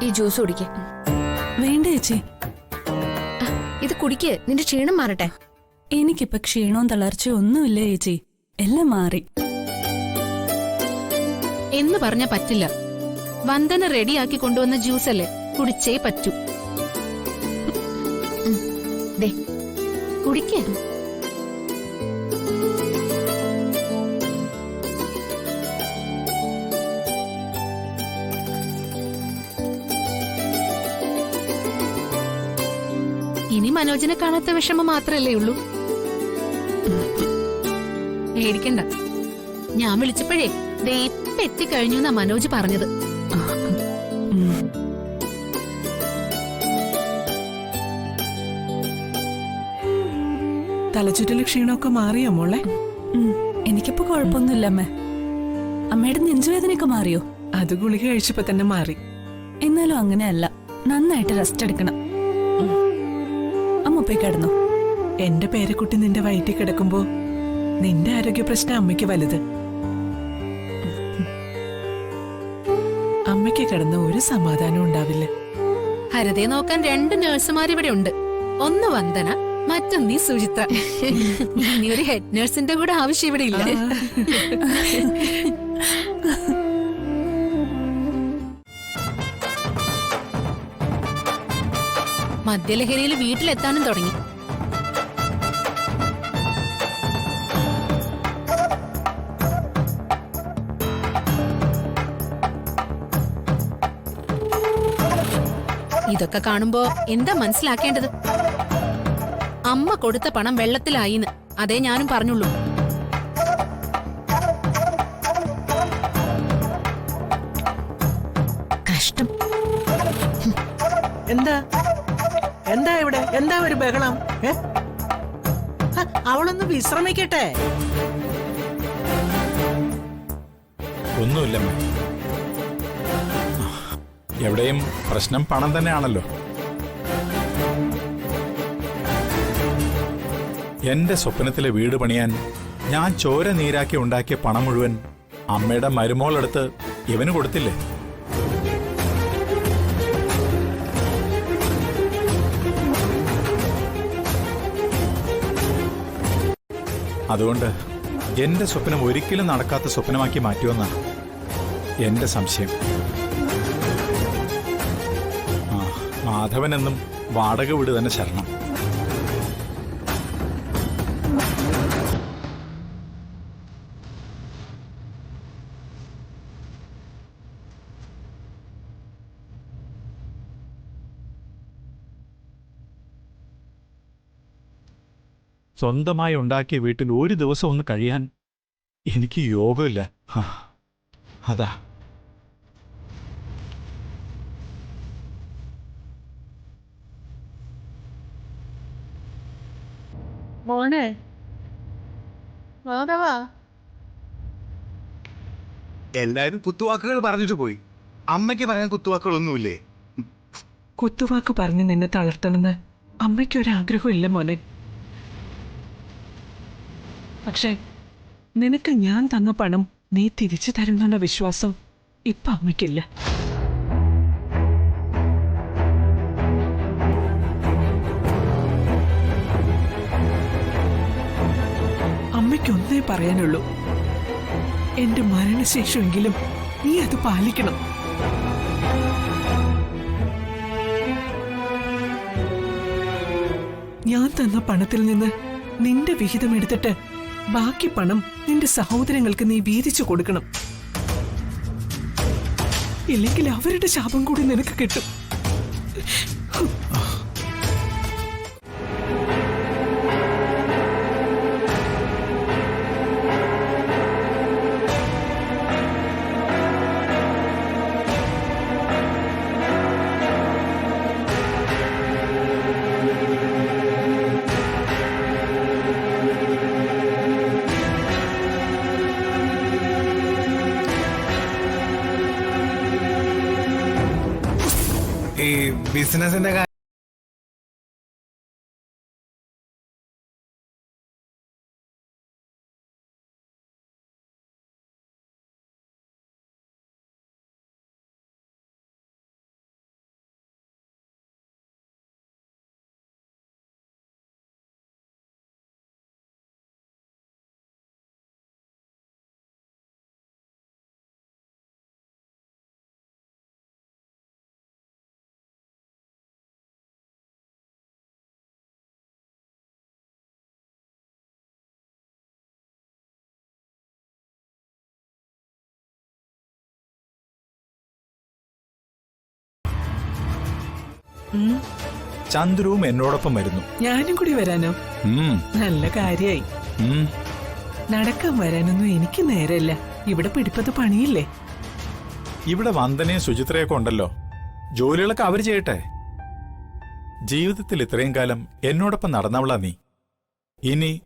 ഈ ജ്യൂസ് കുടിക്ക്. വേണ്ട ചേച്ചി, ഇത് കുടിക്ക്, നിന്റെ ക്ഷീണം മാറട്ടെ. എനിക്കിപ്പൊ ക്ഷീണവും തളർച്ചയും ഒന്നുമില്ല ചേച്ചി, എല്ലാം മാറി. എന്ന് പറഞ്ഞ പറ്റില്ല. വന്ദന റെഡിയാക്കി കൊണ്ടുവന്ന ജ്യൂസല്ലേ, കുടിച്ചേ പറ്റൂ. ദേ കുടിക്കേ. ഇനി മനോജിനെ കാണാത്ത വിഷമം മാത്രല്ലേ ഉള്ളൂ. പേടിക്കണ്ട, ഞാൻ വിളിച്ചപ്പോഴേ ദേ ഇപ്പൊ എത്തിക്കഴിഞ്ഞു എന്നാ മനോജ് പറഞ്ഞത്. തലചുറ്റല് ക്ഷീണമൊക്കെ മാറിയോ മോളെ? എനിക്കിപ്പോ കുഴപ്പമൊന്നുമില്ല അമ്മേ. അമ്മയുടെ നെഞ്ചുവേദനയൊക്കെ മാറിയോ? അത് ഗുളിക കഴിച്ചപ്പോ തന്നെ മാറി. എന്നാലും അങ്ങനെയല്ല, നന്നായിട്ട് റെസ്റ്റ് എടുക്കണം. അമ്മ പോയി കിടന്നു. എന്റെ പേരക്കുട്ടി നിന്റെ വയറ്റിൽ കിടക്കുമ്പോ നിന്റെ ആരോഗ്യ പ്രശ്നം അമ്മയ്ക്ക് വലുത്. അമ്മയ്ക്ക് കിടന്ന ഒരു സമാധാനം ഉണ്ടാവില്ല. ഹരിതയെ നോക്കാൻ 2 നഴ്സുമാർ ഇവിടെ ഉണ്ട്. ഒന്ന് വന്ദന, മറ്റൊന്നീ സുചിത്ര. ഇനി ഒരു ഹെഡ് നഴ്സിന്റെ കൂടെ ആവശ്യം ഇവിടെ ഇല്ല. മദ്യലഹരിയിൽ വീട്ടിലെത്താനും തുടങ്ങി. ഇതൊക്കെ കാണുമ്പോ എന്താ മനസ്സിലാക്കേണ്ടത്? അമ്മ കൊടുത്ത പണം വെള്ളത്തിലായിന്ന്, അതേ ഞാനും പറഞ്ഞുള്ളൂ. കഷ്ടം. എന്താ എന്താ ഇവിടെ എന്താ ഒരു ബഹളം? അവളൊന്ന് വിശ്രമിക്കട്ടെ. ഒന്നുമില്ല, എവിടെയും പ്രശ്നം പണം തന്നെയാണല്ലോ. എന്റെ സ്വപ്നത്തിലെ വീട് പണിയാൻ ഞാൻ ചോര നീരാക്കി ഉണ്ടാക്കിയ പണം മുഴുവൻ അമ്മയുടെ മരുമോളെടുത്ത് ഇവന് കൊടുത്തില്ലേ? അതുകൊണ്ട് എന്റെ സ്വപ്നം ഒരിക്കലും നടക്കാത്ത സ്വപ്നമാക്കി മാറ്റുമെന്നാണ് എന്റെ സംശയം. മാധവനെന്നും വാടക വീട് തന്നെ ശരണം. സ്വന്തമായി ഉണ്ടാക്കിയ വീട്ടിൽ ഒരു ദിവസം ഒന്ന് കഴിയാൻ എനിക്ക് യോഗമില്ല. അതാ മോനെ മാധവ, എല്ലാരും കുത്തുവാക്കുകൾ പറഞ്ഞിട്ട് പോയി. അമ്മയ്ക്ക് പറയാൻ കുത്തുവാക്കുകളൊന്നുമില്ലേ? കുത്തുവാക്ക് പറഞ്ഞ് നിന്നെ തളർത്തണമെന്ന് അമ്മയ്ക്കൊരാഗ്രഹം ഇല്ല മോനെ. പക്ഷേ നിനക്ക് ഞാൻ തന്ന പണം നീ തിരിച്ചു തരുന്നുള്ള വിശ്വാസം ഇപ്പൊ അമ്മയ്ക്കില്ല. അമ്മയ്ക്കൊന്നേ പറയാനുള്ളൂ, എന്റെ മരണശേഷമെങ്കിലും നീ അത് പാലിക്കണം. ഞാൻ തന്ന പണത്തിൽ നിന്ന് നിന്റെ വിഹിതം എടുത്തിട്ട് ബാക്കി പണം നിന്റെ സഹോദരങ്ങൾക്ക് നീ വീതിച്ചു കൊടുക്കണം. ഇല്ലെങ്കിൽ അവരുടെ ശാപം കൂടി നിനക്ക് കിട്ടും. ഈ ബിസിനസിന്റെ ഉം, ചന്ദ്രുവും എന്നോടൊപ്പം വരുന്നു. ഞാനും കൂടി വരാനോ? ഉം, നല്ല കാര്യായി. ഉം. നടക്കാൻ വരാനൊന്നും എനിക്ക് നേരല്ല. ഇവിടെ പിടിപ്പത് പണിയില്ലേ? ഇവിടെ വന്ദനയും സുചിത്രയൊക്കെ ഉണ്ടല്ലോ. ജോലികളൊക്കെ അവര് ചെയ്യട്ടെ. ജീവിതത്തിൽ ഇത്രയും കാലം എന്നോടൊപ്പം നടന്നവളാ നീ. ഇനി